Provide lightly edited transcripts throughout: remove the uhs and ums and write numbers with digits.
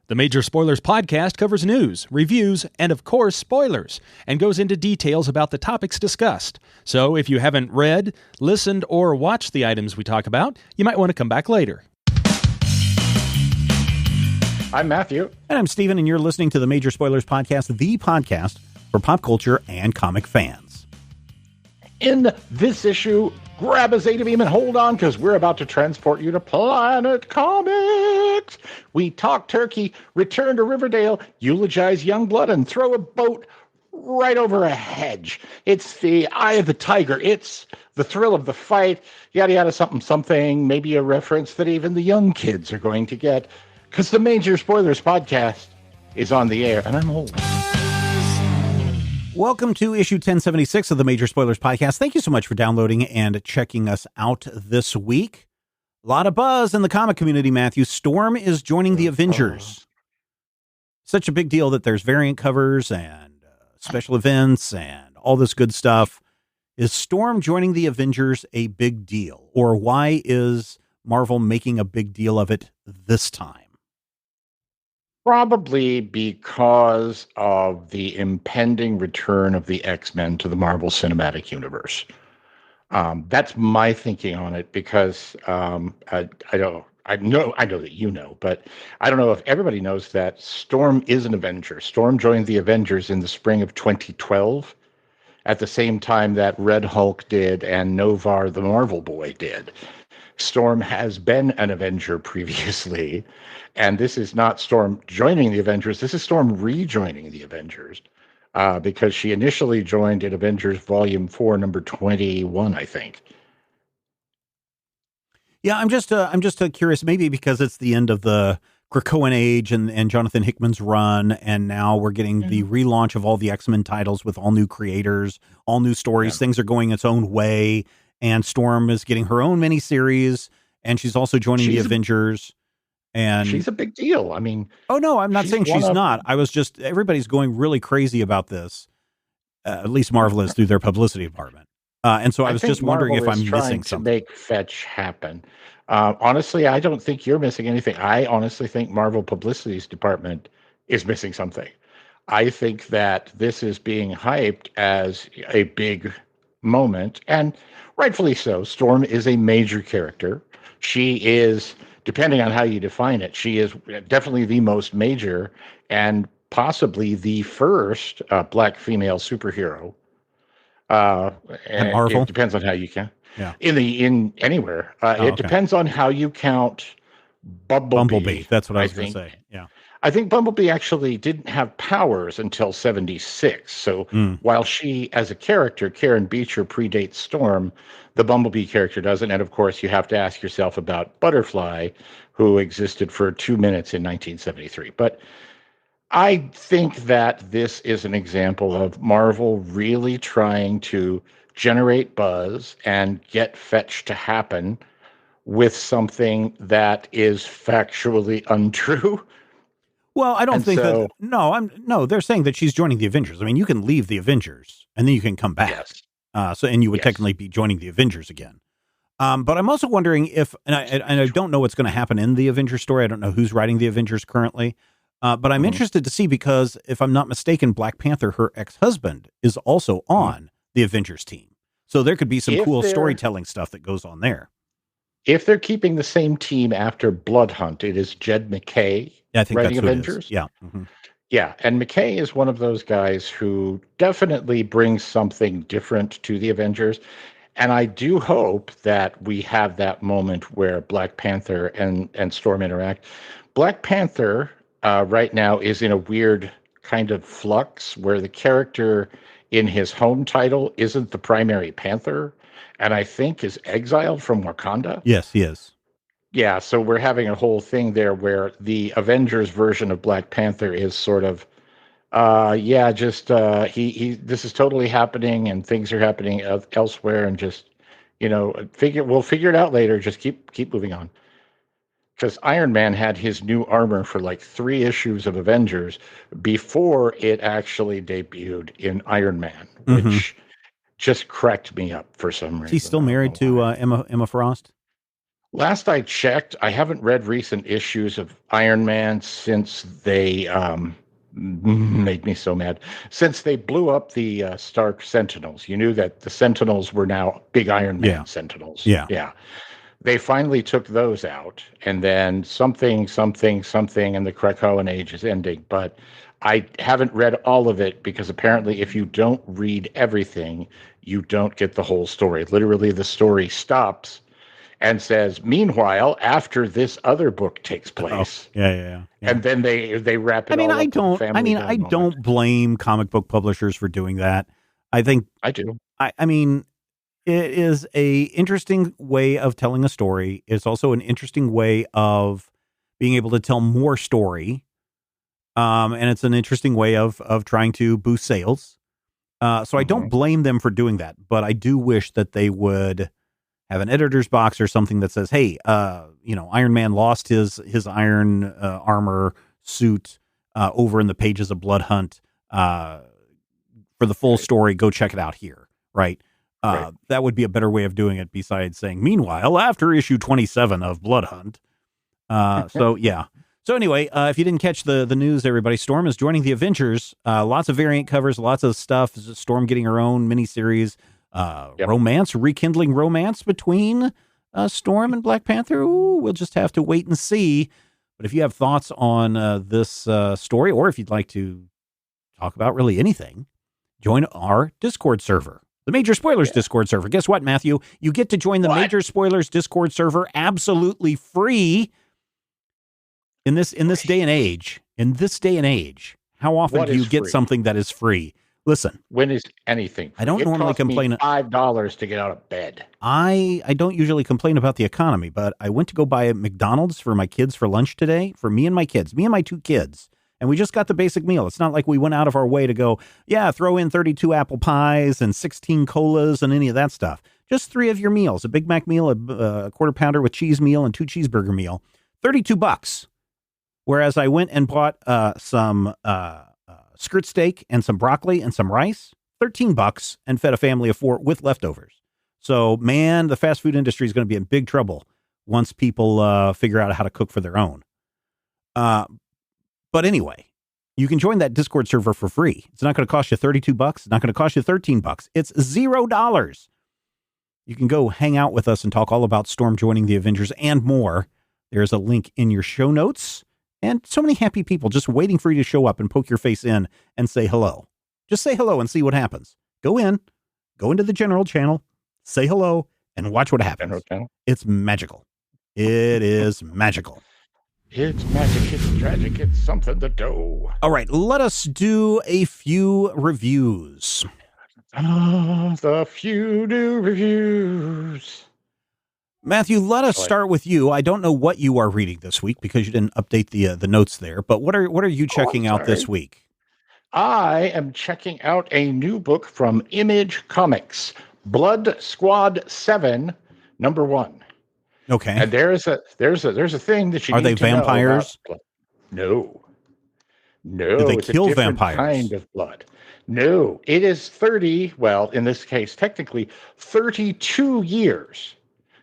The Major Spoilers podcast covers news, reviews, and of course, spoilers, and goes into details about the topics discussed. So if you haven't read, listened, or watched the items we talk about, you might want to come back later. I'm Matthew. And I'm Steven, and you're listening to the Major Spoilers podcast, the podcast for pop culture and comic fans. In this issue, grab a Zeta beam and hold on, because we're about to transport you to Planet Comics. We talk turkey, return to Riverdale, eulogize Youngblood, and throw a boat right over a hedge. It's the eye of the tiger. It's the thrill of the fight. Yada, yada, something, something. Maybe a reference that even the young kids are going to get, because the Major Spoilers podcast is on the air, and I'm old. Welcome to issue 1076 of the Major Spoilers podcast. Thank you so much for downloading and checking us out this week. A lot of buzz in the comic community, Matthew. Storm is joining the Avengers. Such a big deal that there's variant covers and special events and all this good stuff. Is Storm joining the Avengers a big deal? Or why is Marvel making a big deal of it this time? Probably because of the impending return of the X-Men to the Marvel Cinematic Universe. That's my thinking on it, because I know that you know, but I don't know if everybody knows that Storm is an Avenger. Storm joined the Avengers in the spring of 2012, at the same time that Red Hulk did and Novar the Marvel Boy did. Storm has been an Avenger previously, and this is not Storm joining the Avengers. This is Storm rejoining the Avengers, because she initially joined in Avengers Volume 4, number 21, I think. Yeah, I'm just curious, maybe because it's the end of the Krakoan age and Jonathan Hickman's run, and now we're getting the relaunch of all the X-Men titles with all new creators, all new stories. Yeah. Things are going its own way. And Storm is getting her own miniseries, and she's also joining the Avengers. And she's a big deal. I mean, oh no, I'm not saying she's not. I was just, everybody's going really crazy about this. At least Marvel is through their publicity department. And so I was just wondering if I'm missing something. To make fetch happen. Honestly, I don't think you're missing anything. I honestly think Marvel publicity's department is missing something. I think that this is being hyped as a big moment, and rightfully so. Storm is a major character. She is, depending on how you define it, she is definitely the most major and possibly the first black female superhero. And Marvel? It depends on how you count. Yeah. In anywhere. It depends on how you count Bumblebee. That's what I was going to say. Yeah. I think Bumblebee actually didn't have powers until 76. So while she, as a character, Karen Beecher, predates Storm, the Bumblebee character doesn't. And of course, you have to ask yourself about Butterfly, who existed for 2 minutes in 1973. But I think that this is an example of Marvel really trying to generate buzz and get fetch to happen with something that is factually untrue. Well, I don't think that. No, they're saying that she's joining the Avengers. I mean, you can leave the Avengers and then you can come back. Yes. And you would technically be joining the Avengers again. But I'm also wondering if, and I don't know what's going to happen in the Avengers story. I don't know who's writing the Avengers currently. But I'm interested to see, because if I'm not mistaken, Black Panther, her ex-husband, is also on the Avengers team. So there could be some cool storytelling stuff that goes on there. If they're keeping the same team after Blood Hunt, it is Jed McKay writing Avengers. Yeah. Yeah. And McKay is one of those guys who definitely brings something different to the Avengers. And I do hope that we have that moment where Black Panther and Storm interact. Black Panther right now is in a weird kind of flux where the character in his home title isn't the primary Panther, and I think is exiled from Wakanda. Yes, he is. Yeah, so we're having a whole thing there where the Avengers version of Black Panther is sort of, this is totally happening and things are happening elsewhere, and just, we'll figure it out later. Just keep moving on. Because Iron Man had his new armor for like 3 issues of Avengers before it actually debuted in Iron Man, which just cracked me up for some reason. Is he still married to Emma Frost? Last I checked, I haven't read recent issues of Iron Man since they made me so mad. Since they blew up the Stark Sentinels. You knew that the Sentinels were now big Iron Man Yeah. Sentinels. Yeah. Yeah. They finally took those out, and then something, and the Krakoan age is ending. But I haven't read all of it because apparently, if you don't read everything, you don't get the whole story. Literally, the story stops and says, "Meanwhile, after this other book takes place," Yeah. and then they wrap it I mean, all I up with the don't. I Family mean, Guy I moment. don't blame comic book publishers for doing that. I think I do. I mean, it is a interesting way of telling a story. It's also an interesting way of being able to tell more story. And it's an interesting way of trying to boost sales. So I don't blame them for doing that, but I do wish that they would have an editor's box or something that says, "Hey, Iron Man lost his iron armor suit over in the pages of Blood Hunt. For the full story, go check it out here." Right. That would be a better way of doing it besides saying, "Meanwhile, after issue 27 of Blood Hunt." So yeah. So anyway, if you didn't catch the news, everybody, Storm is joining the Avengers. Lots of variant covers, lots of stuff. Storm getting her own miniseries. Rekindling romance between Storm and Black Panther. Ooh, we'll just have to wait and see. But if you have thoughts on this story, or if you'd like to talk about really anything, join our Discord server, the Major Spoilers Discord server. Guess what, Matthew? You get to join the Major Spoilers Discord server absolutely free. In this day and age, how often do you get something that is free? Listen, when is anything free? I don't normally complain. $5 to get out of bed. I don't usually complain about the economy, but I went to go buy a McDonald's for my kids for lunch today, for me and my 2 kids. And we just got the basic meal. It's not like we went out of our way to go, throw in 32 apple pies and 16 colas and any of that stuff. Just 3 of your meals, a Big Mac meal, a quarter pounder with cheese meal, and 2 cheeseburger meal, $32. Whereas I went and bought some skirt steak and some broccoli and some rice, $13, and fed a family of 4 with leftovers. So, man, the fast food industry is going to be in big trouble once people figure out how to cook for their own. But anyway, you can join that Discord server for free. It's not going to cost you $32. It's not going to cost you $13. It's $0. You can go hang out with us and talk all about Storm joining the Avengers and more. There's a link in your show notes. And so many happy people just waiting for you to show up and poke your face in and say hello. Just say hello and see what happens. Go into the general channel, say hello, and watch what happens. It's magical. It is magical. It's magic, it's tragic, it's something to do. All right, let us do a few reviews. The few new reviews. Matthew, let us start with you. I don't know what you are reading this week because you didn't update the notes there, but what are you checking out this week? I am checking out a new book from Image Comics, Blood Squad 7, #1. Okay. And there's a thing that you are need they to vampires? Know no. Do they it's kill a different vampires? kind of blood. No, it is 30. Well, in this case, technically 32 years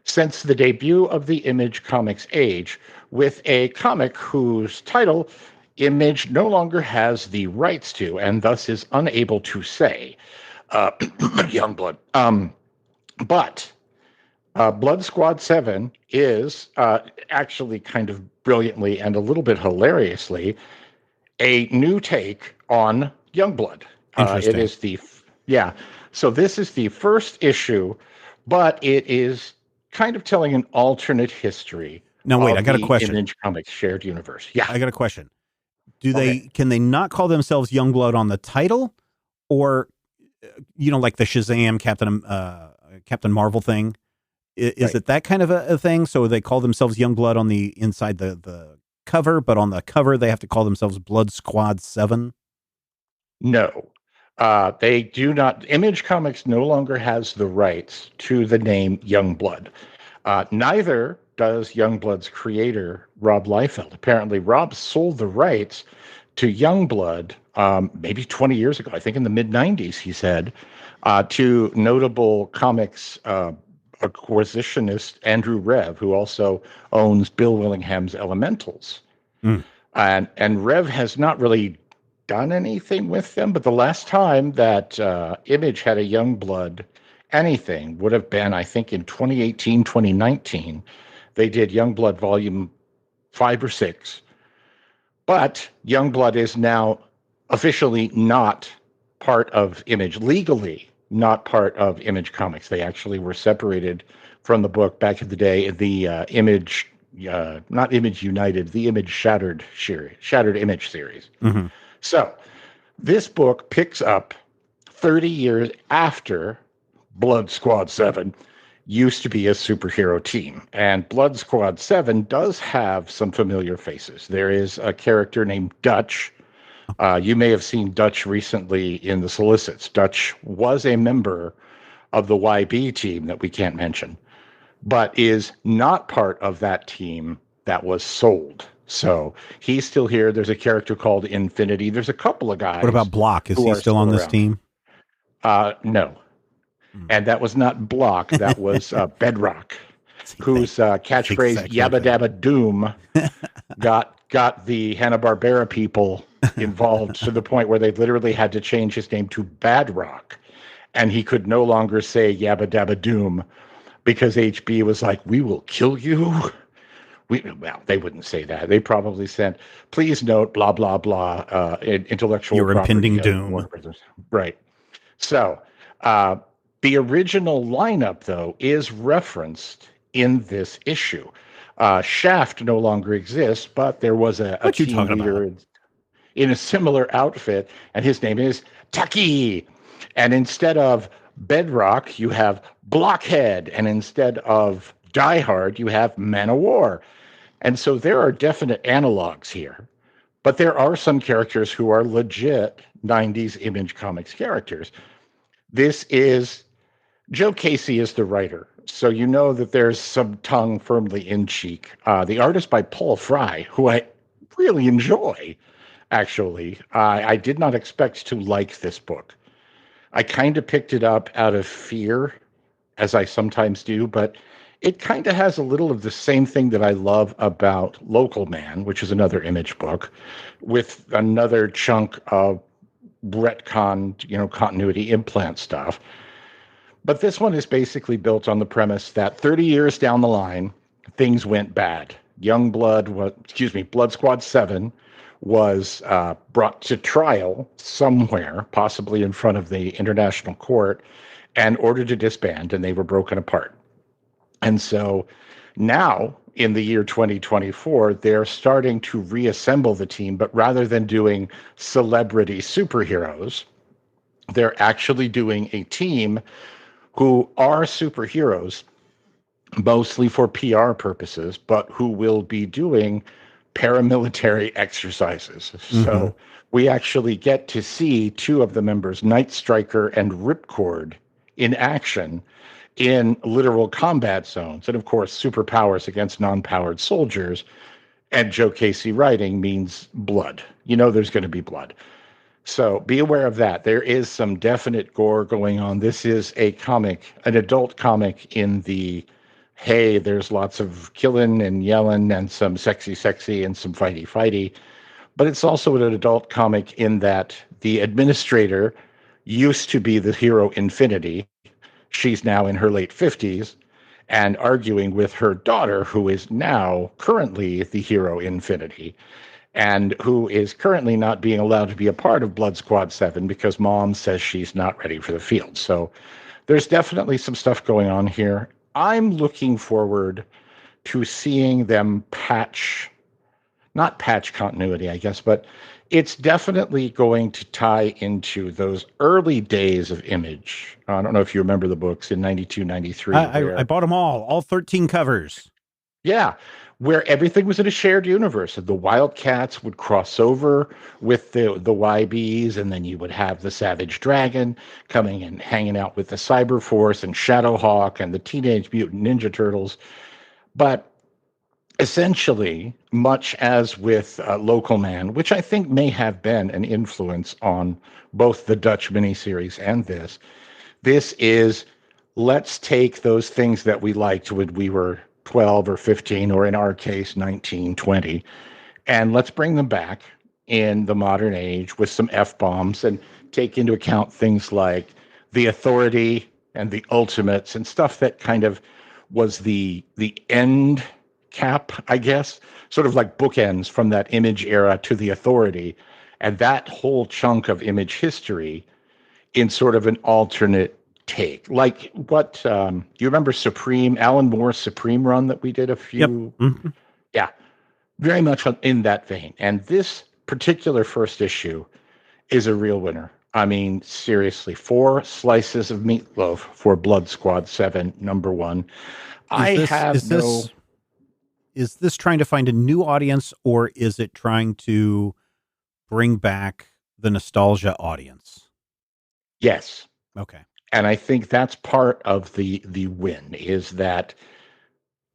since the debut of the Image Comics age, with a comic whose title Image no longer has the rights to, and thus is unable to say, Youngblood. But Blood Squad 7 is actually kind of brilliantly and a little bit hilariously a new take on Youngblood. Interesting. It is so this is the first issue, but it is kind of telling an alternate history. Now, wait, I got a question. Image Comics shared universe. Yeah. I got a question. Can they not call themselves Youngblood on the title, or, like the Shazam Captain Marvel thing? Is it that kind of a thing? So they call themselves Youngblood on the inside the cover, but on the cover they have to call themselves Blood Squad 7? No, they do not. Image Comics no longer has the rights to the name Youngblood. Neither does Youngblood's creator, Rob Liefeld. Apparently, Rob sold the rights to Youngblood maybe 20 years ago. I think in the mid-'90s, he said, to notable comics acquisitionist Andrew Rev, who also owns Bill Willingham's Elementals. And Rev has not really done anything with them, but the last time that Image had a Youngblood anything would have been, I think, in 2018, 2019. They did Youngblood volume 5 or 6. But Youngblood is now officially not part of Image, legally not part of Image Comics. They actually were separated from the book back in the day. The Image, not Image United, the Image Shattered Image series. So this book picks up 30 years after Blood Squad 7 used to be a superhero team. And Blood Squad 7 does have some familiar faces. There is a character named Dutch. You may have seen Dutch recently in the solicits. Dutch was a member of the YB team that we can't mention, but is not part of that team that was sold. So he's still here. There's a character called Infinity. There's a couple of guys. What about Block? Is he still on this team? No. And that was not Block. That was Bedrock, whose catchphrase "Yabba Dabba Doom" got the Hanna-Barbera people involved to the point where they literally had to change his name to Badrock, and he could no longer say "Yabba Dabba Doom" because HB was like, "We will kill you." Well, they wouldn't say that. They probably said, "Please note, blah blah blah, intellectual your impending doom." Right. So. The original lineup, though, is referenced in this issue. Shaft no longer exists, but there was a team leader in a similar outfit, and his name is Taki. And instead of Bedrock, you have Blockhead, and instead of Die Hard, you have Man-O-War. And so there are definite analogs here, but there are some characters who are legit 90s Image Comics characters. This is Joe Casey is the writer, so you know that there's some tongue firmly in cheek. The artist by Paul Fry, who I really enjoy, actually. I did not expect to like this book. I kind of picked it up out of fear, as I sometimes do, but it kind of has a little of the same thing that I love about Local Man, which is another Image book, with another chunk of retcon, continuity implant stuff. But this one is basically built on the premise that 30 years down the line, things went bad. Blood Squad 7 was brought to trial somewhere, possibly in front of the International Court, and ordered to disband, and they were broken apart. And so now, in the year 2024, they're starting to reassemble the team, but rather than doing celebrity superheroes, they're actually doing a team who are superheroes, mostly for PR purposes, but who will be doing paramilitary exercises. So we actually get to see two of the members, Night Striker and Ripcord, in action in literal combat zones. And of course, superpowers against non-powered soldiers. And Joe Casey writing means blood. There's going to be blood. So be aware of that. There is some definite gore going on. This is a comic, an adult comic in the, hey, there's lots of killing and yelling and some sexy and some fighty. But it's also an adult comic in that the administrator used to be the hero Infinity. She's now in her late 50s and arguing with her daughter, who is now currently the hero Infinity, and who is currently not being allowed to be a part of Blood Squad 7 because Mom says she's not ready for the field. So there's definitely some stuff going on here. I'm looking forward to seeing them not patch continuity, I guess, but it's definitely going to tie into those early days of Image. I don't know if you remember the books in 92, 93. I bought them all 13 covers. Yeah, where everything was in a shared universe. The Wildcats would cross over with the YBs, and then you would have the Savage Dragon coming and hanging out with the Cyber Force and Shadowhawk and the Teenage Mutant Ninja Turtles. But essentially, much as with Local Man, which I think may have been an influence on both the Dutch miniseries and this is let's take those things that we liked when we were 12 or 15, or in our case, 19, 20, and let's bring them back in the modern age with some F-bombs and take into account things like the authority and the ultimates and stuff that kind of was the end cap, I guess, sort of like bookends from that Image era to the authority, and that whole chunk of Image history in sort of an alternate take. Like what, you remember Supreme, Alan Moore's Supreme run that we did a Yep. few, Mm-hmm. yeah, very much in that vein. And this particular first issue is a real winner. I mean, seriously, 4 slices of meatloaf for Blood Squad 7, #1. Is this trying to find a new audience, or is it trying to bring back the nostalgia audience? Yes. Okay. And I think that's part of the win, is that,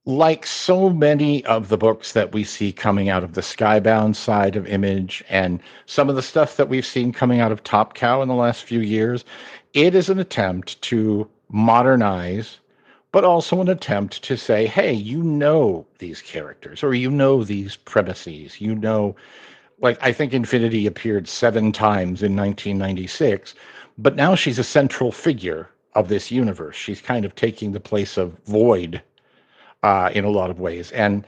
like so many of the books that we see coming out of the Skybound side of Image, and some of the stuff that we've seen coming out of Top Cow in the last few years, it is an attempt to modernize, but also an attempt to say, hey, you know these characters, or you know these premises, you know, like I think Infinity appeared 7 times in 1996, but now she's a central figure of this universe. She's kind of taking the place of Void in a lot of ways. And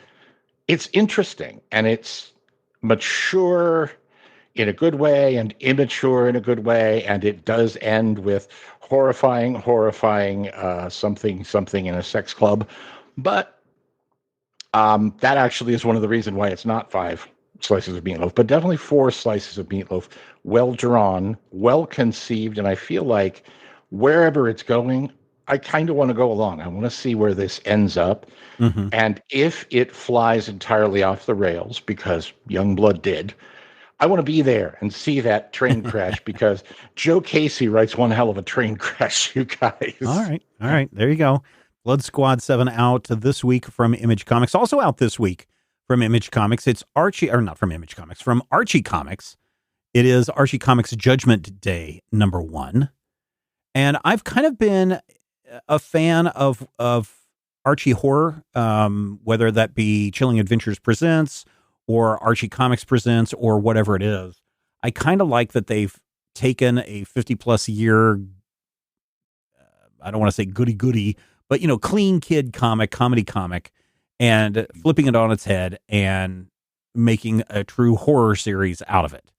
it's interesting, and it's mature in a good way and immature in a good way. And it does end with horrifying, something in a sex club. But that actually is one of the reasons why it's not 5 slices of meatloaf, but definitely 4 slices of meatloaf. Well drawn, well conceived. And I feel like wherever it's going, I kind of want to go along. I want to see where this ends up. Mm-hmm. And if it flies entirely off the rails, because Youngblood did, I want to be there and see that train crash, because Joe Casey writes one hell of a train crash, you guys. All right. There you go. Blood Squad 7 out this week from Image Comics. Also out this week from Image Comics. It's not from Image Comics, from Archie Comics. It is Archie Comics Judgment Day #1. And I've kind of been a fan of Archie horror, whether that be Chilling Adventures Presents or Archie Comics Presents or whatever it is. I kind of like that they've taken a 50-plus year, I don't want to say goody-goody, but, clean kid comedy comic, and flipping it on its head and making a true horror series out of it.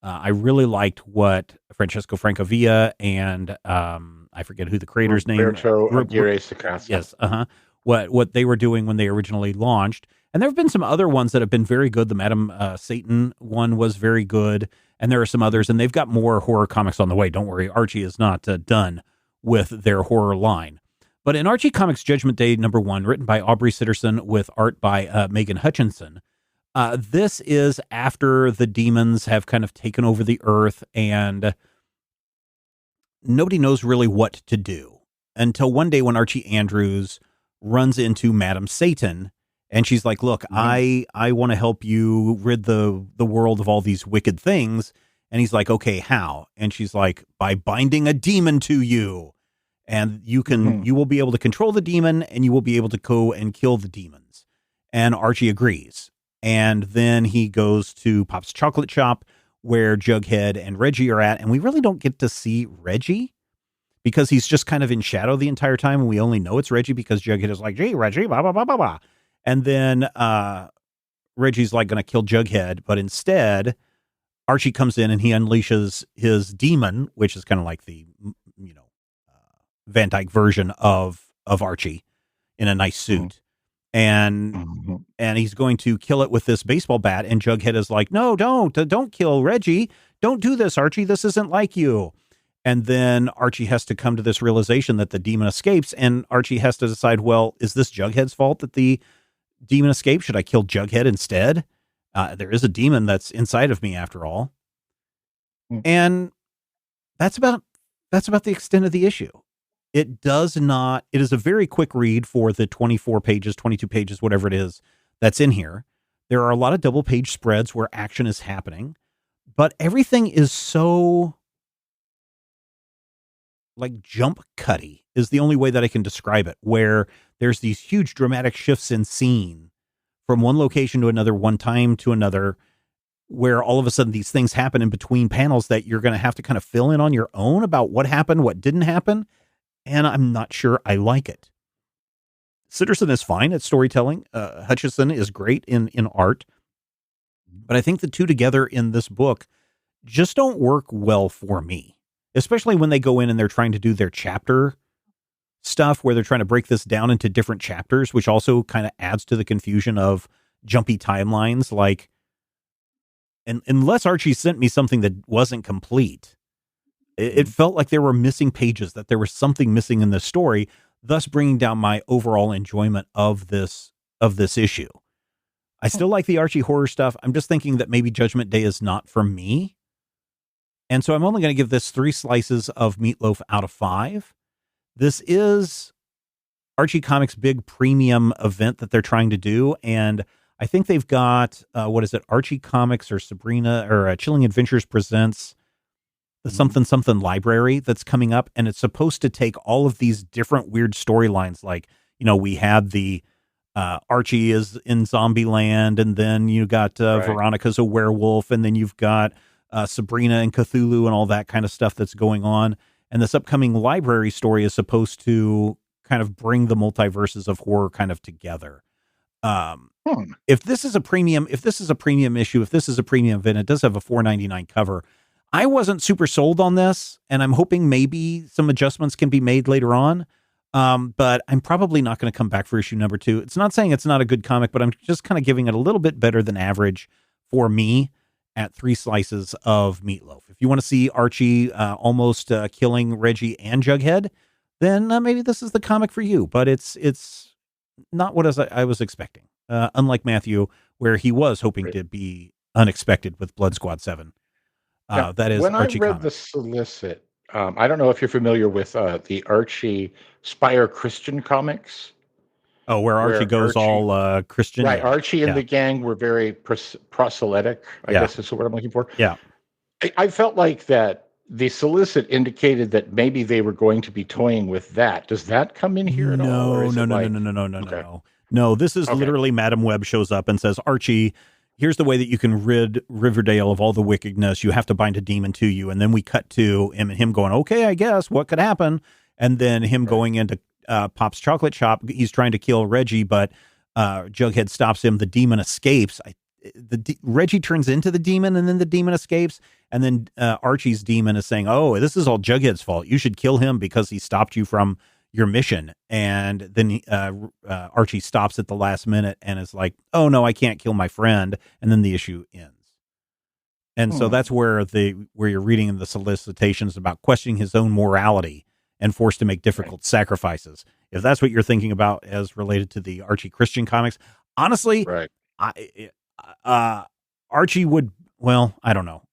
I really liked what Francesco Francavilla and I forget who the creator's name. Yes, what they were doing when they originally launched. And there have been some other ones that have been very good. The Madam Satan one was very good, and there are some others, and they've got more horror comics on the way. Don't worry, Archie is not done with their horror line. But in Archie Comics Judgment Day #1, written by Aubrey Sitterson with art by Megan Hutchinson, this is after the demons have kind of taken over the earth, and nobody knows really what to do until one day when Archie Andrews runs into Madam Satan, and she's like, look, I want to help you rid the world of all these wicked things. And he's like, okay, how? And she's like, by binding a demon to you. And you will be able to control the demon, and you will be able to go and kill the demons. And Archie agrees. And then he goes to Pop's Chocolate Shop, where Jughead and Reggie are at. And we really don't get to see Reggie, because he's just kind of in shadow the entire time. And we only know it's Reggie because Jughead is like, gee, Reggie, blah, blah, blah, blah, blah. And then Reggie's like going to kill Jughead. But instead, Archie comes in and he unleashes his demon, which is kind of like the, Van Dyke version of Archie in a nice suit. And he's going to kill it with this baseball bat. And Jughead is like, no, don't kill Reggie. Don't do this, Archie. This isn't like you. And then Archie has to come to this realization that the demon escapes. And Archie has to decide, well, is this Jughead's fault that the demon escaped? Should I kill Jughead instead? There is a demon that's inside of me after all. And that's about the extent of the issue. It is a very quick read for the 24 pages, 22 pages, whatever it is that's in here. There are a lot of double page spreads where action is happening, but everything is so like jump cutty is the only way that I can describe it, where there's these huge dramatic shifts in scene from one location to another, one time to another, where all of a sudden these things happen in between panels that you're going to have to kind of fill in on your own about what happened, what didn't happen. And I'm not sure I like it. Sitterson is fine at storytelling. Hutchison is great in art. But I think the two together in this book just don't work well for me, especially when they go in and they're trying to do their chapter stuff where they're trying to break this down into different chapters, which also kind of adds to the confusion of jumpy timelines. Like, and unless Archie sent me something that wasn't complete, it felt like there were missing pages, that there was something missing in the story, thus bringing down my overall enjoyment of this issue. I still like the Archie horror stuff. I'm just thinking that maybe Judgment Day is not for me. And so I'm only going to give this 3 slices of meatloaf out of 5. This is Archie Comics' big premium event that they're trying to do. And I think they've got, Archie Comics or Sabrina or Chilling Adventures Presents the something library that's coming up. And it's supposed to take all of these different weird storylines. Like, we had the Archie is in zombie land, and then you got Veronica's a werewolf, and then you've got Sabrina and Cthulhu and all that kind of stuff that's going on. And this upcoming library story is supposed to kind of bring the multiverses of horror kind of together. If this is a premium issue, if this is a premium event, it does have a $4.99 cover. I wasn't super sold on this, and I'm hoping maybe some adjustments can be made later on. But I'm probably not going to come back for issue number 2. It's not saying it's not a good comic, but I'm just kind of giving it a little bit better than average for me at 3 slices of meatloaf. If you want to see Archie almost killing Reggie and Jughead, then maybe this is the comic for you. But it's not what I was expecting. Unlike Matthew, where he was hoping to be unexpected with Blood Squad 7. That is when Archie I read Comics. the solicit, I don't know if you're familiar with the Archie Spire Christian comics. Oh, where Archie goes all Christian. Right. Yeah. Archie and the gang were very proselytic, I guess is what I'm looking for. Yeah. I felt like that the solicit indicated that maybe they were going to be toying with that. Does that come in here at all? No. No, this is literally Madam Web shows up and says, Archie, here's the way that you can rid Riverdale of all the wickedness. You have to bind a demon to you. And then we cut to him going, okay, I guess what could happen? And then him going into Pop's chocolate shop. He's trying to kill Reggie, but Jughead stops him. The demon escapes. Reggie turns into the demon, and then the demon escapes. And then Archie's demon is saying, oh, this is all Jughead's fault. You should kill him because he stopped you from your mission. And then Archie stops at the last minute and is like, oh no, I can't kill my friend. And then the issue ends. And so that's where you're reading in the solicitations about questioning his own morality and forced to make difficult sacrifices. If that's what you're thinking about as related to the Archie Christian comics, honestly, Archie would, I don't know.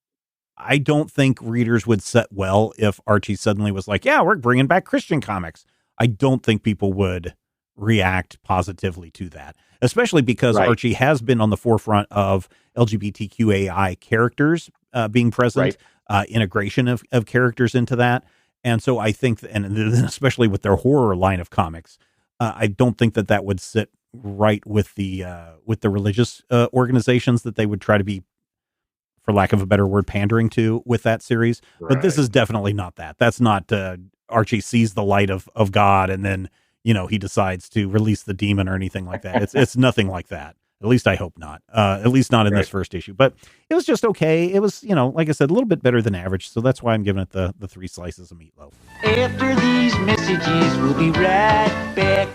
I don't think readers would set well if Archie suddenly was like, yeah, we're bringing back Christian comics. I don't think people would react positively to that, especially because Archie has been on the forefront of LGBTQAI characters being present, integration of characters into that. And so I think, and especially with their horror line of comics, I don't think that would sit right with the religious organizations that they would try to be, for lack of a better word, pandering to with that series. But this is definitely not that. That's not Archie sees the light of God and then, he decides to release the demon or anything like that. It's nothing like that. At least I hope not. At least not in this first issue. But it was just okay. It was, like I said, a little bit better than average. So that's why I'm giving it the 3 slices of meatloaf. After these messages, we'll be right back.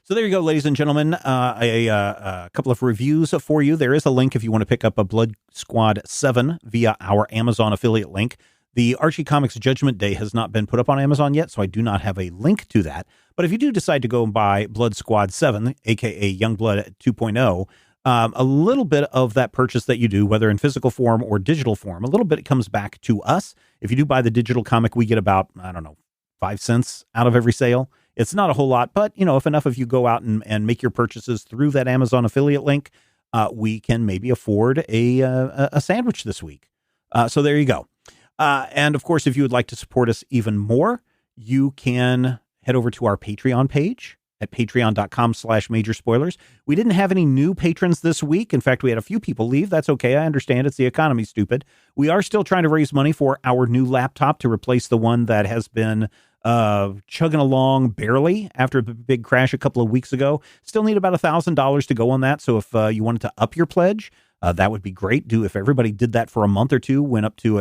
So there you go, ladies and gentlemen. A couple of reviews for you. There is a link if you want to pick up a Blood Squad 7 via our Amazon affiliate link. The Archie Comics Judgment Day has not been put up on Amazon yet, so I do not have a link to that. But if you do decide to go and buy Blood Squad 7, a.k.a. Youngblood 2.0, a little bit of that purchase that you do, whether in physical form or digital form, a little bit comes back to us. If you do buy the digital comic, we get about, 5 cents out of every sale. It's not a whole lot, but, if enough of you go out and make your purchases through that Amazon affiliate link, we can maybe afford a sandwich this week. So there you go. And of course, if you would like to support us even more, you can head over to our Patreon page at patreon.com/major spoilers. We didn't have any new patrons this week. In fact, we had a few people leave. That's okay. I understand. It's the economy, stupid. We are still trying to raise money for our new laptop to replace the one that has been chugging along barely after the big crash a couple of weeks ago. Still need about $1,000 to go on that. So if you wanted to up your pledge, that would be great. If everybody did that for a month or two, went up to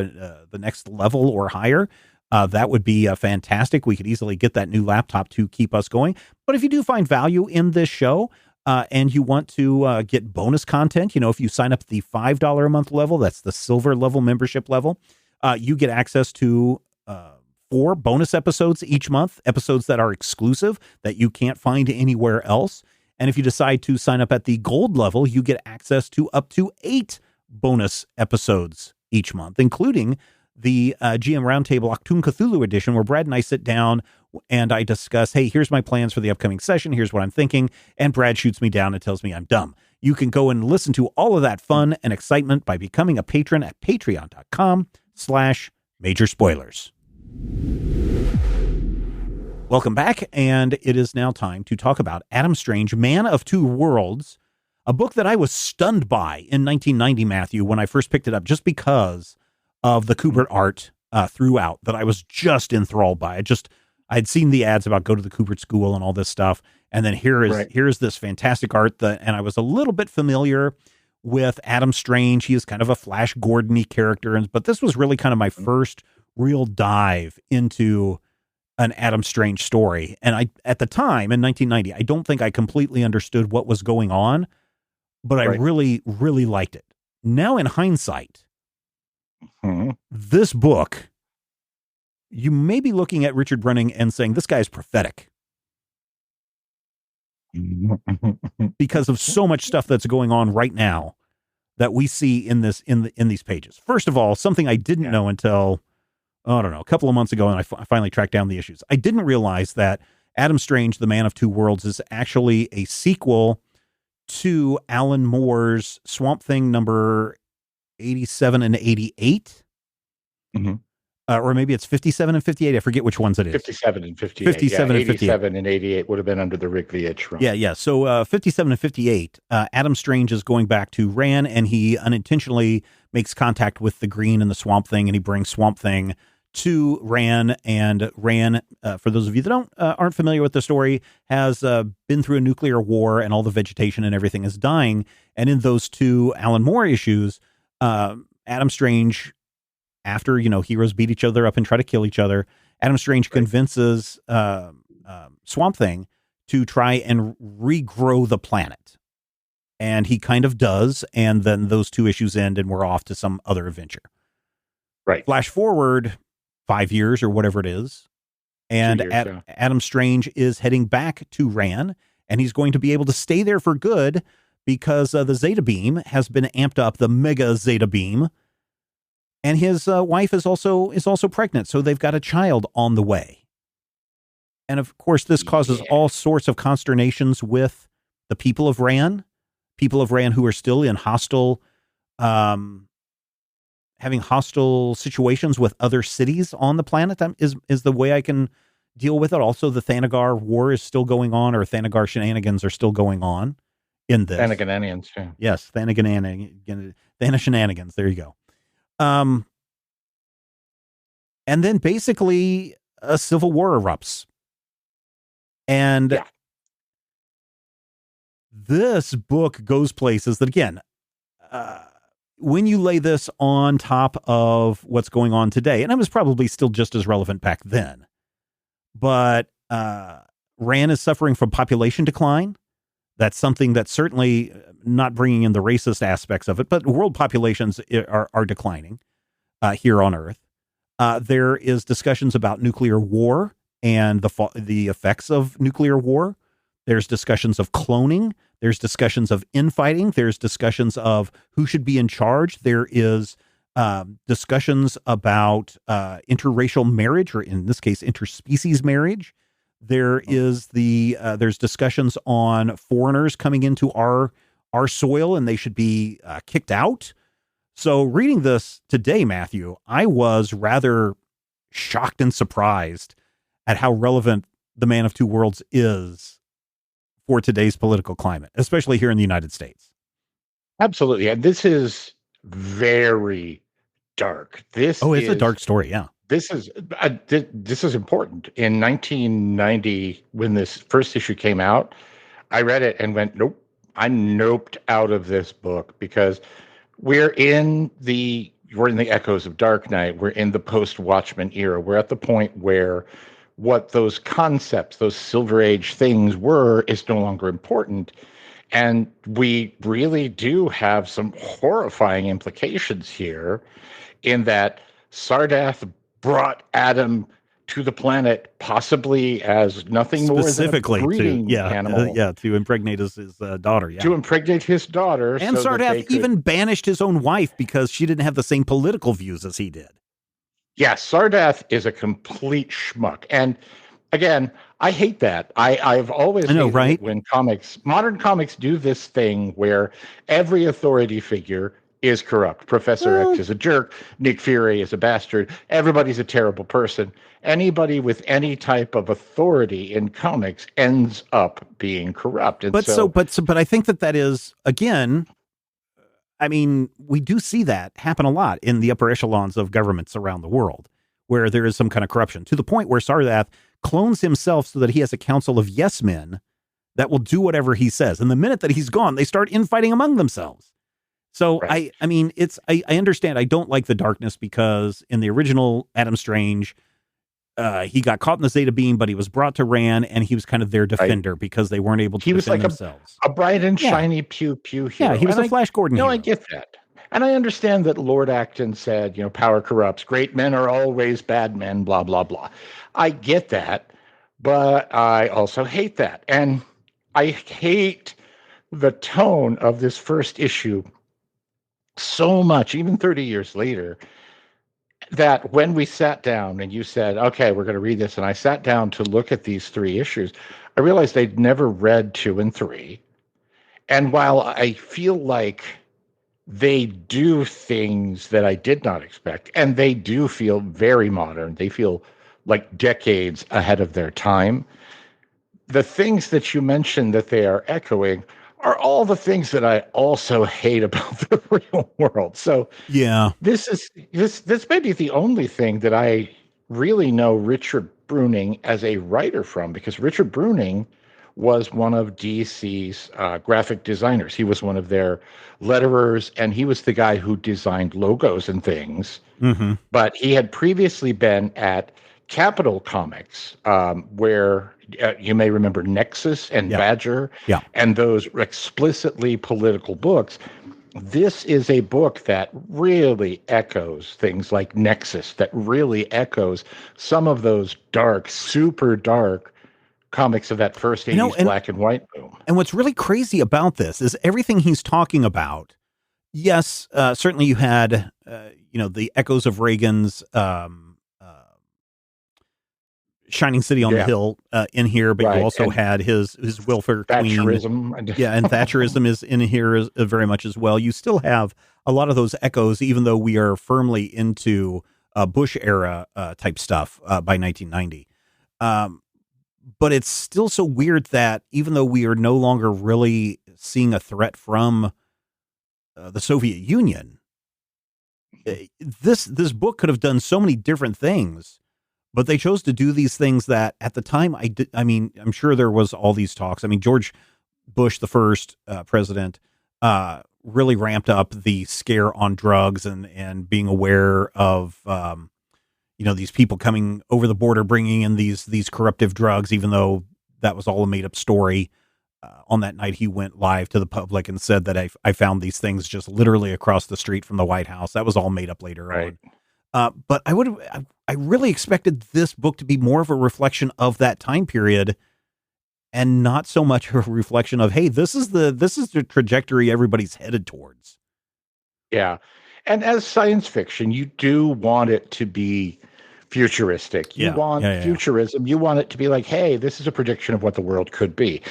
the next level or higher, that would be fantastic. We could easily get that new laptop to keep us going. But if you do find value in this show and you want to get bonus content, if you sign up at the $5 a month level, that's the silver level membership level, you get access to 4 bonus episodes each month, episodes that are exclusive that you can't find anywhere else. And if you decide to sign up at the gold level, you get access to up to 8 bonus episodes each month, including the GM Roundtable Octoon Cthulhu edition, where Brad and I sit down and I discuss, hey, here's my plans for the upcoming session. Here's what I'm thinking. And Brad shoots me down and tells me I'm dumb. You can go and listen to all of that fun and excitement by becoming a patron at patreon.com/major spoilers. Welcome back, and it is now time to talk about Adam Strange, Man of Two Worlds, a book that I was stunned by in 1990, Matthew, when I first picked it up, just because of the Kubert art throughout that I was just enthralled by. I'd seen the ads about go to the Kubert School and all this stuff, and then here's this fantastic art and I was a little bit familiar with Adam Strange. He is kind of a Flash Gordon-y character, but this was really kind of my first real dive into an Adam Strange story. And at the time in 1990, I don't think I completely understood what was going on, but I really, really liked it. Now in hindsight, this book, you may be looking at Richard Bruning and saying, this guy is prophetic. Because of so much stuff that's going on right now that we see in these pages. First of all, something I didn't know until, I don't know, a couple of months ago, and I finally tracked down the issues. I didn't realize that Adam Strange, the Man of Two Worlds, is actually a sequel to Alan Moore's Swamp Thing number 87 and 88. Or maybe it's 57 and 58. I forget which ones it is. 57 and 58. 57 and 58. 87 and 88 would have been under the Rick VH run. Yeah. So 57 and 58, Adam Strange is going back to Rann, and he unintentionally makes contact with the Green and the Swamp Thing, and he brings Swamp Thing to Rann. And Rann, for those of you that aren't familiar with the story, has been through a nuclear war, and all the vegetation and everything is dying. And in those 2 Alan Moore issues, Adam Strange, after, heroes beat each other up and try to kill each other, Adam Strange convinces Swamp Thing to try and regrow the planet. And he kind of does, and then those 2 issues end, and we're off to some other adventure. Right. Flash forward 5 years or whatever it is, and Adam Strange is heading back to Rann, and he's going to be able to stay there for good because the Zeta beam has been amped up, the mega Zeta beam. And his wife is also pregnant, so they've got a child on the way. And of course, this causes all sorts of consternations with the people of Rann who are still in hostile, having hostile situations with other cities on the planet. Is the way I can deal with it. Also, the Thanagar War is still going on, or Thanagar shenanigans are still going on in this. Thanagananians, yeah. Yes, Thana shenanigans. There you go. And then basically a civil war erupts. And this book goes places that, again, when you lay this on top of what's going on today, and it was probably still just as relevant back then, but Rann is suffering from population decline. That's something that's certainly not bringing in the racist aspects of it, but world populations are declining here on Earth. There is discussions about nuclear war and the effects of nuclear war. There's discussions of cloning. There's discussions of infighting. There's discussions of who should be in charge. There is discussions about interracial marriage, or in this case, interspecies marriage. There is there's discussions on foreigners coming into our soil, and they should be kicked out. So reading this today, Matthew, I was rather shocked and surprised at how relevant the Man of Two Worlds is for today's political climate, especially here in the United States. Absolutely. And this is very dark. It's a dark story. Yeah. This is important. In 1990, when this first issue came out, I read it and went, nope. I noped out of this book because we're in the echoes of Dark Knight. We're in the post-Watchmen era. We're at the point where what those concepts, those Silver Age things were, is no longer important. And we really do have some horrifying implications here in that Sardath brought Adam to the planet possibly as nothing more than a breeding animal. To impregnate his daughter. Yeah. To impregnate his daughter. And so Sardath even banished his own wife because she didn't have the same political views as he did. Yeah, Sardath is a complete schmuck. And again, I hate that. I've always hated it when modern comics do this thing where every authority figure is corrupt. Professor X is a jerk. Nick Fury is a bastard. Everybody's a terrible person. Anybody with any type of authority in comics ends up being corrupt. And but I think that is, again, I mean, we do see that happen a lot in the upper echelons of governments around the world, where there is some kind of corruption, to the point where Sardath clones himself so that he has a council of yes men that will do whatever he says. And the minute that he's gone, they start infighting among themselves. So right. I understand. I don't like the darkness because in the original Adam Strange, he got caught in the Zeta beam, but he was brought to Rann, and he was kind of their defender because they weren't able to defend themselves. A bright and shiny pew pew hero. Yeah, he was a Flash Gordon hero. No, I get that. And I understand that Lord Acton said, power corrupts. Great men are always bad men, blah, blah, blah. I get that, but I also hate that. And I hate the tone of this first issue so much, even 30 years later, that when we sat down and you said, okay, we're going to read this, and I sat down to look at these 3 issues, I realized I'd never read 2 and 3. And while I feel like they do things that I did not expect, and they do feel very modern, they feel like decades ahead of their time, the things that you mentioned that they are echoing are all the things that I also hate about the real world. So yeah, this may be the only thing that I really know Richard Bruning as a writer from, because Richard Bruning was one of DC's graphic designers. He was one of their letterers, and he was the guy who designed logos and things. Mm-hmm. But he had previously been at Capital Comics, where you may remember Nexus and Badger, and those explicitly political books. This is a book that really echoes things like Nexus, that really echoes some of those dark, super dark comics of that first 80s black and white boom. And what's really crazy about this is everything he's talking about. Yes, certainly you had, the echoes of Reagan's Shining City on the Hill in here, but you also had his welfare queen. Thatcherism. And Thatcherism is in here very much as well. You still have a lot of those echoes, even though we are firmly into Bush era type stuff by 1990. But it's still so weird that even though we are no longer really seeing a threat from the Soviet Union, this book could have done so many different things. But they chose to do these things that at the time I'm sure there was all these talks. I mean, George Bush, the first president, really ramped up the scare on drugs and being aware of, these people coming over the border, bringing in these corruptive drugs, even though that was all a made up story. On that night, he went live to the public and said that I found these things just literally across the street from the White House. That was all made up later on. But I really expected this book to be more of a reflection of that time period and not so much a reflection of, hey, this is the trajectory everybody's headed towards. Yeah. And as science fiction, you do want it to be futuristic. You want futurism. You want it to be like, hey, this is a prediction of what the world could be.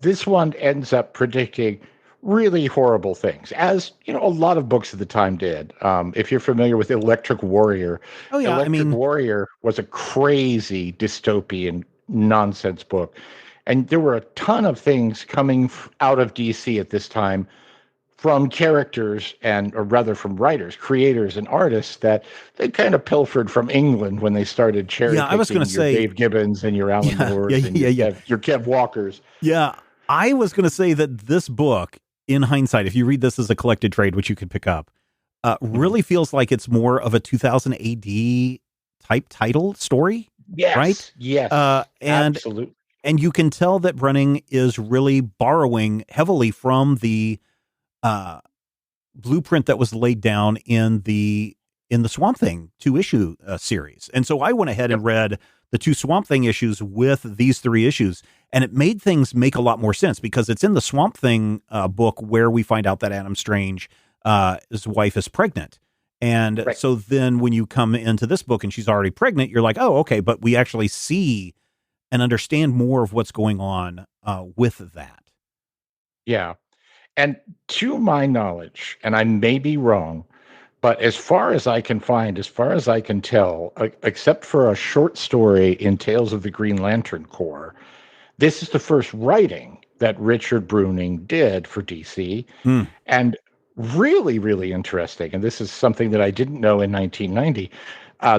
This one ends up predicting really horrible things, as a lot of books at the time did. If you're familiar with Electric Warrior, Oh yeah, I Electric mean, Warrior was a crazy dystopian nonsense book, and there were a ton of things coming out of DC at this time from characters or rather from writers, creators, and artists that they kind of pilfered from England when they started cherry yeah, I was going picking to your say, Dave Gibbons and your Alan yeah, yeah, Moores and yeah, yeah, your Kev Walkers. yeah. I was going to say that this book, in hindsight, if you read this as a collected trade, which you could pick up, really feels like it's more of a 2000 AD type title story, Yes, right? yes, Absolutely. And you can tell that Bruning is really borrowing heavily from the blueprint that was laid down in the Swamp Thing 2-issue series. And so I went ahead and read the 2 Swamp Thing issues with these 3 issues, and it made things make a lot more sense because it's in the Swamp Thing book where we find out that Adam Strange, his wife, is pregnant. And so then when you come into this book and she's already pregnant, you're like, oh, okay, but we actually see and understand more of what's going on with that. Yeah. And to my knowledge, and I may be wrong, but as far as I can find, as far as I can tell, except for a short story in Tales of the Green Lantern Corps, this is the first writing that Richard Bruning did for DC. And really, really interesting. And this is something that I didn't know in 1990.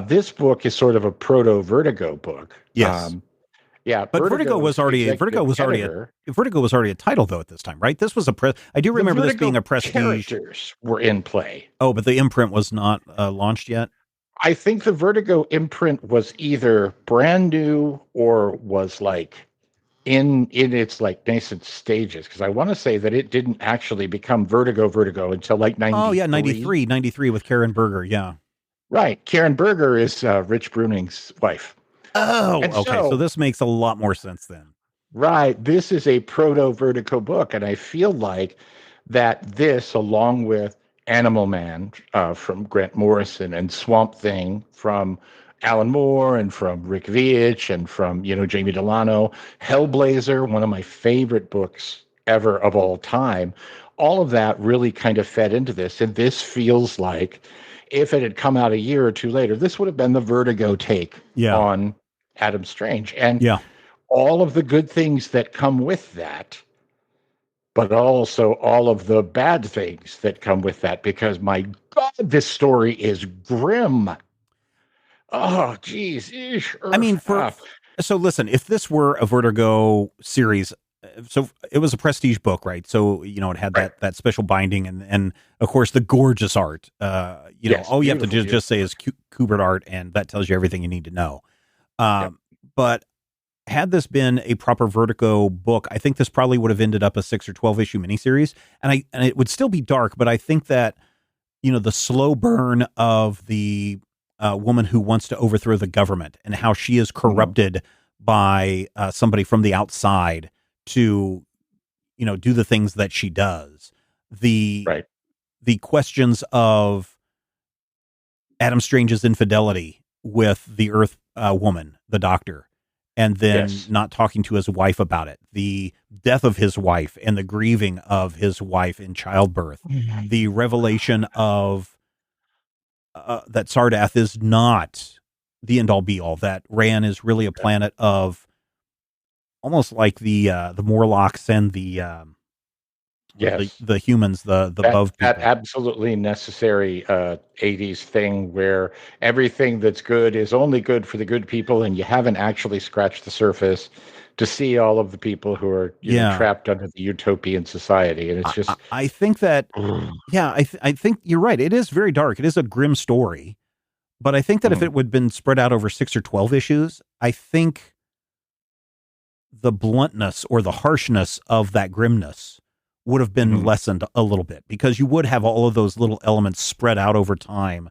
This book is sort of a proto-Vertigo book. Yes. Yeah, but Vertigo was already a title though at this time, right? This was I do remember this being a prestige. Characters were in play. Oh, but the imprint was not launched yet. I think the Vertigo imprint was either brand new or was like in its like nascent stages, because I want to say that it didn't actually become Vertigo until like 93. Oh yeah, 93 with Karen Berger. Yeah, right. Karen Berger is Rich Bruning's wife. Oh, and okay. So this makes a lot more sense then. Right. This is a proto-Vertigo book, and I feel like that this, along with Animal Man from Grant Morrison and Swamp Thing from Alan Moore and from Rick Veitch and from, Jamie Delano, Hellblazer, one of my favorite books ever of all time, all of that really kind of fed into this. And this feels like if it had come out a year or two later, this would have been the Vertigo take on Adam Strange. And all of the good things that come with that, but also all of the bad things that come with that, because my God, this story is grim. Oh, geez. I mean, so listen, if this were a Vertigo series, so it was a prestige book, right? So, it had that special binding and of course the gorgeous art, all you have to just say is Kubert art, and that tells you everything you need to know. But had this been a proper Vertigo book, I think this probably would have ended up a 6 or 12 issue miniseries, and it would still be dark. But I think that the slow burn of the woman who wants to overthrow the government and how she is corrupted by somebody from the outside to do the things that she does. The questions of Adam Strange's infidelity with the Earth woman, the Doctor, and then not talking to his wife about it. The death of his wife and the grieving of his wife in childbirth. The revelation of that Sardath is not the end all be all. That Rann is really a planet of almost like the Morlocks and the humans, the above people. That absolutely necessary 80s thing where everything that's good is only good for the good people, and you haven't actually scratched the surface to see all of the people who are trapped under the utopian society. And it's just... I think that, I think you're right. It is very dark. It is a grim story. But I think that if it would have been spread out over 6 or 12 issues, I think the bluntness or the harshness of that grimness would have been lessened a little bit, because you would have all of those little elements spread out over time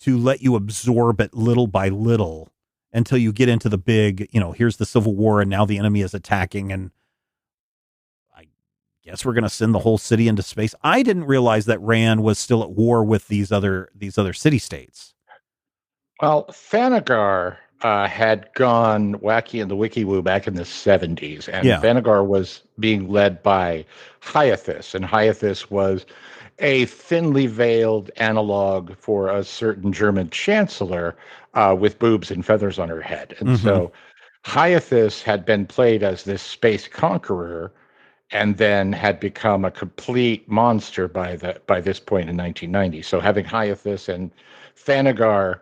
to let you absorb it little by little until you get into the big, here's the Civil War and now the enemy is attacking, and I guess we're going to send the whole city into space. I didn't realize that Rann was still at war with these other city states. Well, Thanagar had gone wacky in the WikiWoo back in the 70s, and Yeah. Thanagar was being led by Hyathis, and Hyathis was a thinly veiled analog for a certain German chancellor with boobs and feathers on her head. And so Hyathis had been played as this space conqueror and then had become a complete monster by this point in 1990. So having Hyathis and Thanagar,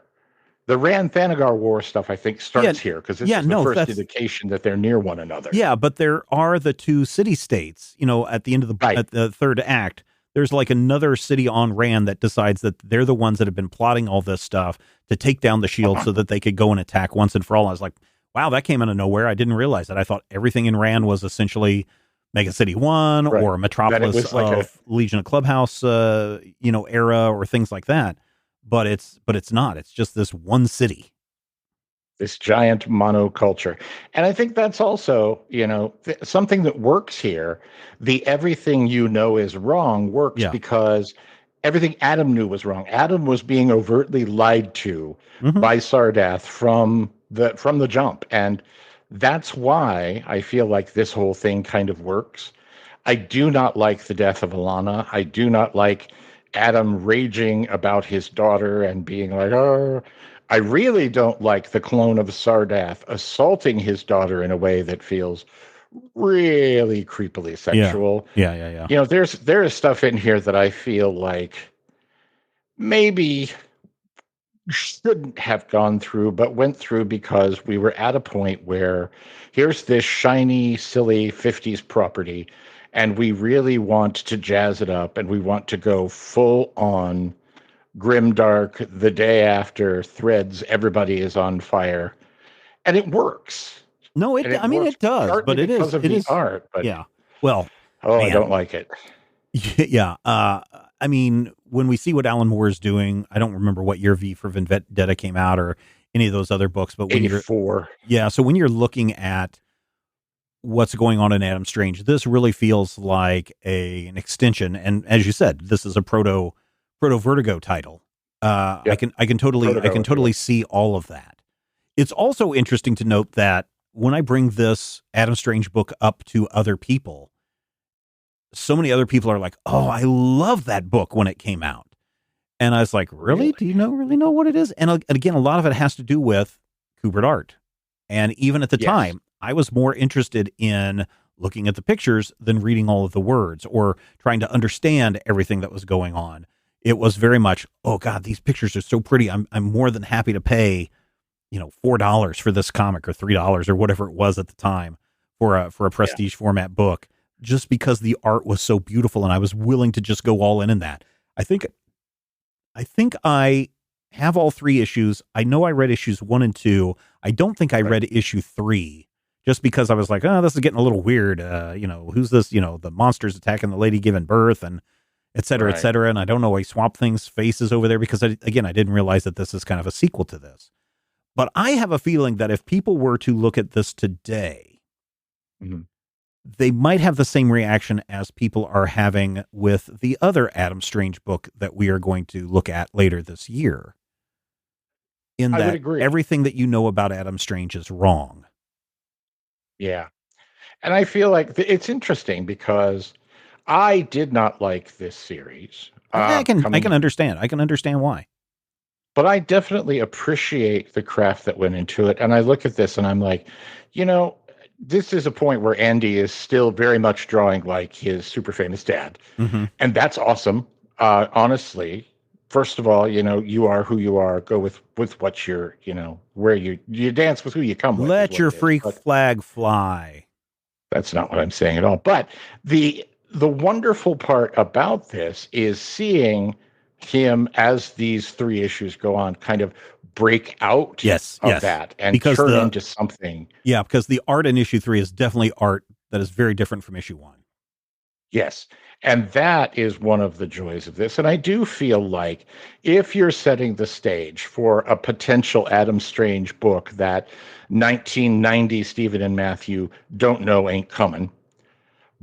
the Rann Thanagar War stuff, I think, starts here because this is the first indication that they're near one another. Yeah, but there are the two city states. At the end of at the third act, there's like another city on Rann that decides that they're the ones that have been plotting all this stuff to take down the shield so that they could go and attack once and for all. I was like, wow, that came out of nowhere. I didn't realize that. I thought everything in Rann was essentially Mega City 1 or Metropolis of Legion of Clubhouse, era or things like that. But it's not. It's just this one city. This giant monoculture. And I think that's also, something that works here. The everything is wrong works because everything Adam knew was wrong. Adam was being overtly lied to by Sardath from the jump. And that's why I feel like this whole thing kind of works. I do not like the death of Alana. I do not like Adam raging about his daughter and being like, oh, I really don't like the clone of Sardath assaulting his daughter in a way that feels really creepily sexual. Yeah. There is stuff in here that I feel like maybe shouldn't have gone through, but went through because we were at a point where here's this shiny, silly 50s property, and we really want to jazz it up, and we want to go full on grimdark the day after Threads, everybody is on fire, and it works. No, it does, but it is art. But yeah, well, I don't like it. Yeah, when we see what Alan Moore is doing, I don't remember what year V for Vendetta came out or any of those other books, but when 84. So when you're looking at what's going on in Adam Strange, this really feels like an extension. And as you said, this is a proto Vertigo title. I can totally see all of that. It's also interesting to note that when I bring this Adam Strange book up to other people, so many other people are like, "Oh, I love that book when it came out," and I was like, "Really? Do you really know what it is?" And again, a lot of it has to do with Kubert art, and even at the time, I was more interested in looking at the pictures than reading all of the words or trying to understand everything that was going on. It was very much, oh God, these pictures are so pretty. I'm more than happy to pay, $4 for this comic or $3 or whatever it was at the time for a prestige format book, just because the art was so beautiful and I was willing to just go all in that. I think I have all 3 issues. I know I read issues 1 and 2. I don't think I read issue 3 just because I was like, oh, this is getting a little weird. Who's this? The monsters attacking the lady giving birth and et cetera, et cetera. And I don't know why Swamp Thing's face is over there because I didn't realize that this is kind of a sequel to this. But I have a feeling that if people were to look at this today, they might have the same reaction as people are having with the other Adam Strange book that we are going to look at later this year. In that everything that you know about Adam Strange is wrong. Yeah. And I feel like it's interesting because I did not like this series. I can understand. I can understand why. But I definitely appreciate the craft that went into it. And I look at this and I'm like, this is a point where Andy is still very much drawing like his super famous dad. And that's awesome. Honestly, first of all, you are who you are. Go with what you're, where you dance with who you come with. Let your freak flag fly. That's not what I'm saying at all. But the wonderful part about this is seeing him as these 3 issues go on kind of break out of that and turn into something. Yeah, because the art in issue 3 is definitely art that is very different from issue 1. Yes. And that is one of the joys of this. And I do feel like if you're setting the stage for a potential Adam Strange book that 1990 Stephen and Matthew don't know ain't coming,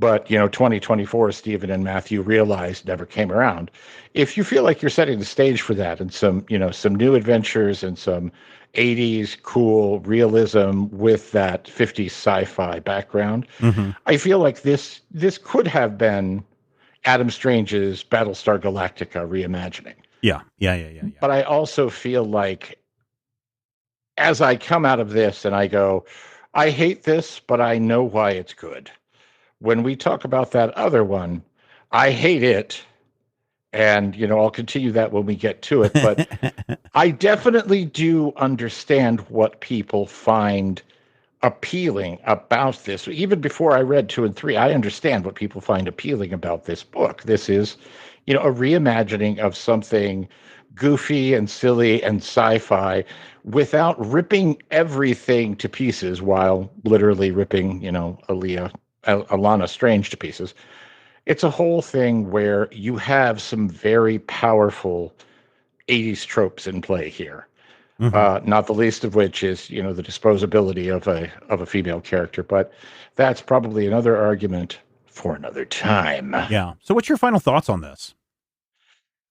but 2024, Stephen and Matthew realized never came around. If you feel like you're setting the stage for that and some new adventures and some 80s cool realism with that 50s sci-fi background, I feel like this could have been Adam Strange's Battlestar Galactica reimagining. Yeah. But I also feel like as I come out of this and I go, I hate this, but I know why it's good. When we talk about that other one, I hate it. And, I'll continue that when we get to it. But I definitely do understand what people find appealing about this. Even before I read 2 and 3, I understand what people find appealing about this book. This is, a reimagining of something goofy and silly and sci-fi without ripping everything to pieces while literally ripping, Alana Strange to pieces. It's a whole thing where you have some very powerful 80s tropes in play here. Not the least of which is, the disposability of a female character. But that's probably another argument for another time. Yeah. So what's your final thoughts on this?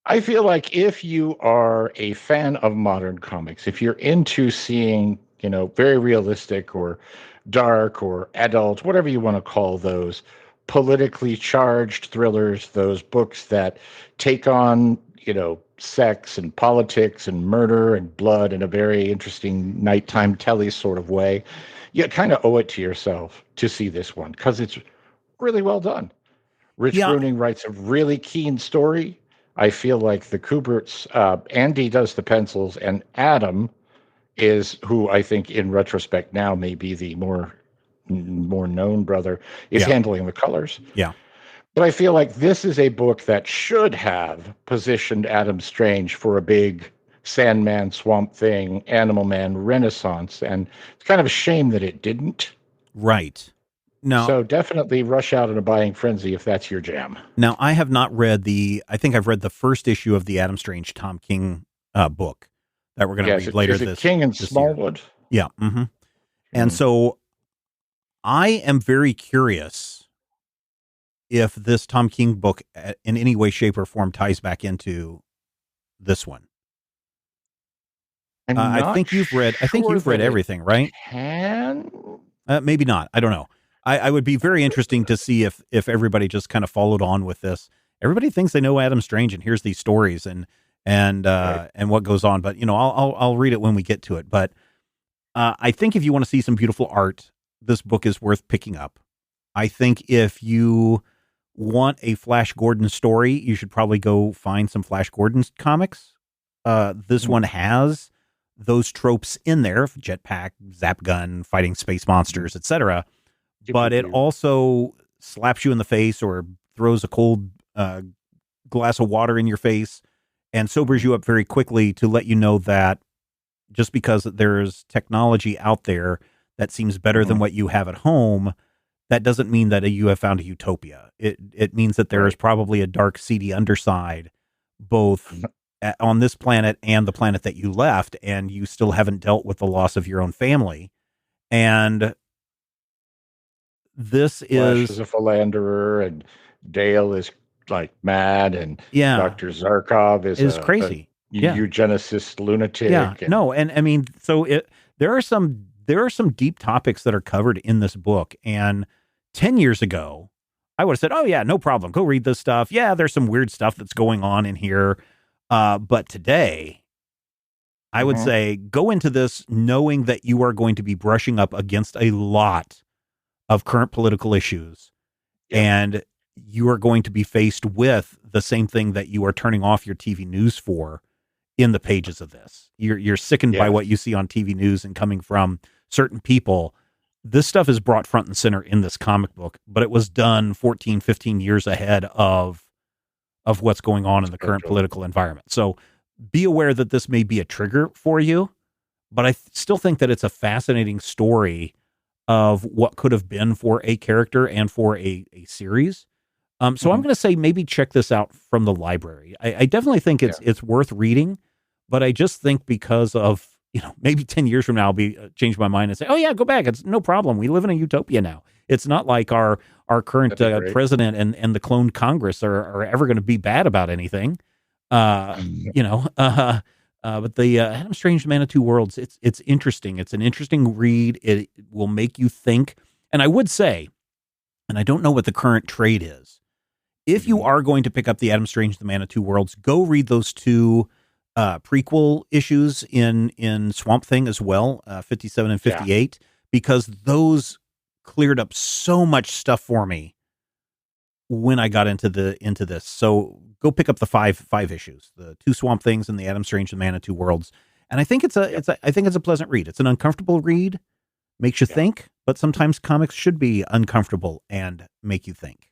I feel like if you are a fan of modern comics, if you're into seeing, very realistic or dark or adult, whatever you want to call those, politically charged thrillers, those books that take on, sex and politics and murder and blood in a very interesting nighttime telly sort of way, you kind of owe it to yourself to see this one because it's really well done. Rich Bruning writes a really keen story. I feel like the Kuberts, Andy does the pencils, and Adam is who I think in retrospect now may be the more known brother, is handling the colors. Yeah. But I feel like this is a book that should have positioned Adam Strange for a big Sandman, Swamp Thing, Animal Man renaissance. And it's kind of a shame that it didn't. Right. No. So definitely rush out in a buying frenzy if that's your jam. Now, I have not read I think I've read the first issue of the Adam Strange Tom King book that we're going to read later. Is it King and Smallwood? Year. Yeah. And so I am very curious if this Tom King book in any way, shape, or form ties back into this one. I think you've read everything, right? Maybe not. I don't know. I would be very interesting to see if everybody just kind of followed on with this. Everybody thinks they know Adam Strange, and here's these stories and what goes on. But I'll read it when we get to it. But I think if you want to see some beautiful art, this book is worth picking up. I think if you want a Flash Gordon story, you should probably go find some Flash Gordon comics. This one has those tropes in there: jetpack, zap gun, fighting space monsters, etc. But it also slaps you in the face or throws a cold glass of water in your face and sobers you up very quickly to let you know that just because there's technology out there that seems better than what you have at home, that doesn't mean that you have found a utopia. It means that there is probably a dark, seedy underside, both on this planet and the planet that you left, and you still haven't dealt with the loss of your own family. And this Flash is a philanderer, and Dale is like mad, and Dr. Zarkov is crazy. Eugenicist lunatic. Yeah, no, and I mean, so there are some deep topics that are covered in this book, and 10 years ago, I would have said, oh yeah, no problem. Go read this stuff. Yeah, there's some weird stuff that's going on in here. But today, I would say go into this knowing that you are going to be brushing up against a lot of current political issues. And you are going to be faced with the same thing that you are turning off your TV news for in the pages of this. You're sickened by what you see on TV news and coming from certain people. This stuff is brought front and center in this comic book, but it was done 14, 15 years ahead of what's going on in the current political environment. So be aware that this may be a trigger for you, but I still think that it's a fascinating story of what could have been for a character and for a series. So I'm going to say maybe check this out from the library. I definitely think it's worth reading, but I just think because of, maybe 10 years from now, I'll change my mind and say, oh yeah, go back. It's no problem. We live in a utopia now. It's not like our current president and the cloned Congress are ever going to be bad about anything. But the Adam Strange Man of Two Worlds, it's interesting. It's an interesting read. It will make you think. And I would say, and I don't know what the current trade is, if you are going to pick up the Adam Strange, the Man of Two Worlds, go read those two prequel issues in Swamp Thing as well, 57 and 58, because those cleared up so much stuff for me when I got into this. So go pick up the five issues, the two Swamp Things and the Adam Strange, the Man of Two Worlds. And I think it's a pleasant read. It's an uncomfortable read, makes you think, but sometimes comics should be uncomfortable and make you think.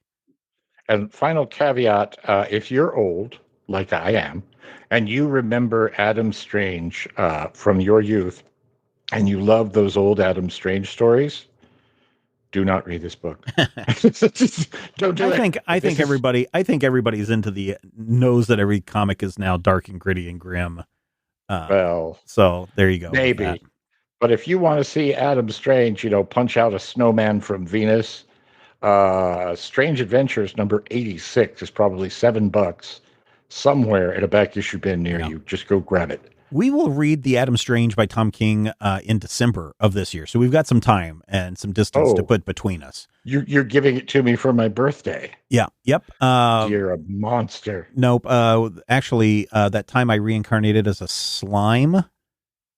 And final caveat, if you're old, like I am, and you remember Adam Strange from your youth, and you love those old Adam Strange stories, do not read this book. Don't do it. I think everybody's knows that every comic is now dark and gritty and grim. So there you go. Maybe. But if you want to see Adam Strange, punch out a snowman from Venus, Strange Adventures number 86 is probably $7 somewhere at a back issue bin near you. Just go grab it. We will read the Adam Strange by Tom King in December of this year, so we've got some time and some distance to put between us. You're giving it to me for my birthday. Yeah. Yep. You're a monster. Nope. Actually, that time I reincarnated as a slime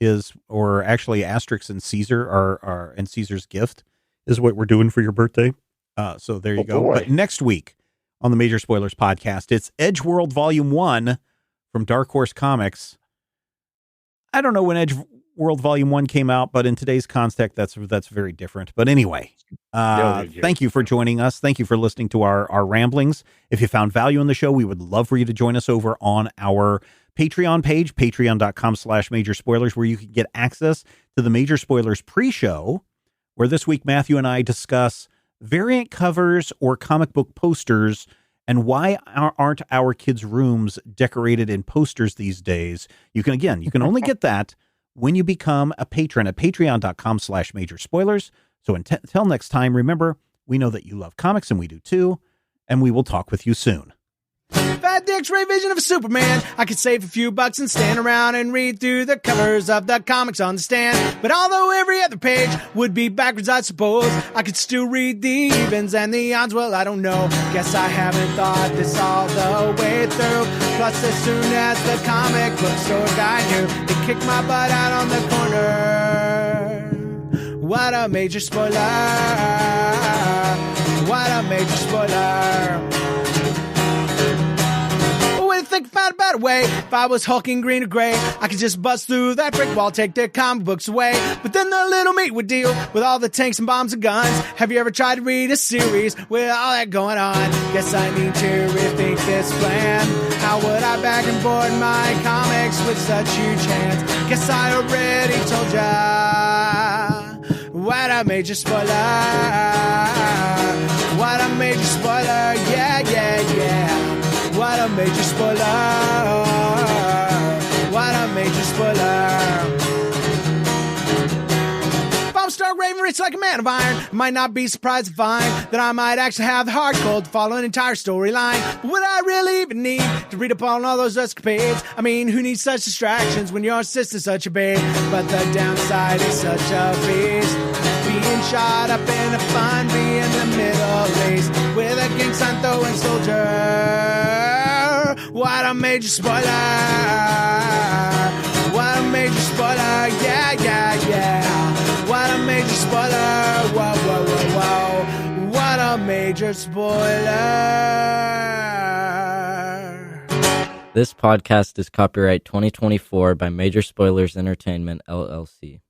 Asterix and Caesar are and Caesar's Gift is what we're doing for your birthday. So there you go. Boy. But next week on the Major Spoilers podcast, it's Edgeworld Volume 1 from Dark Horse Comics. I don't know when Edgeworld Volume 1 came out, but in today's context, that's very different. But anyway, thank you for joining us. Thank you for listening to our ramblings. If you found value in the show, we would love for you to join us over on our Patreon page, patreon.com/Major Spoilers, where you can get access to the Major Spoilers pre-show, where this week Matthew and I discuss variant covers or comic book posters and why aren't our kids' rooms decorated in posters these days. You can only get that when you become a patron at patreon.com/Major Spoilers. So until next time, remember, we know that you love comics and we do too, and we will talk with you soon. If I had the X-ray vision of a Superman, I could save a few bucks and stand around and read through the covers of the comics on the stand. But although every other page would be backwards, I suppose I could still read the evens and the odds. Well, I don't know. Guess I haven't thought this all the way through. Plus, as soon as the comic book store guy knew, they kicked my butt out on the corner. What a major spoiler! What a major spoiler! Think about a better way. If I was hulking green or gray, I could just bust through that brick wall, take their comic books away. But then the little meat would deal with all the tanks and bombs and guns. Have you ever tried to read a series with all that going on? Guess I need to rethink this plan. How would I back and board my comics with such huge hands? Guess I already told ya. What a major spoiler. What a major spoiler. Yeah, yeah, yeah. What a major spoiler. What a major spoiler. If I'm Stark Raven, rich like a man of iron, I might not be surprised to find that I might actually have the hard cold to follow an entire storyline. But would I really even need to read up on all those escapades? I mean, who needs such distractions when your sister's such a babe? But the downside is such a beast, being shot up in a fun bee in the Middle East with a gang sign throwing soldier. What a major spoiler. What a major spoiler. Yeah, yeah, yeah. What a major spoiler. Whoa, whoa, whoa, whoa. What a major spoiler. This podcast is copyright 2024 by Major Spoilers Entertainment, LLC.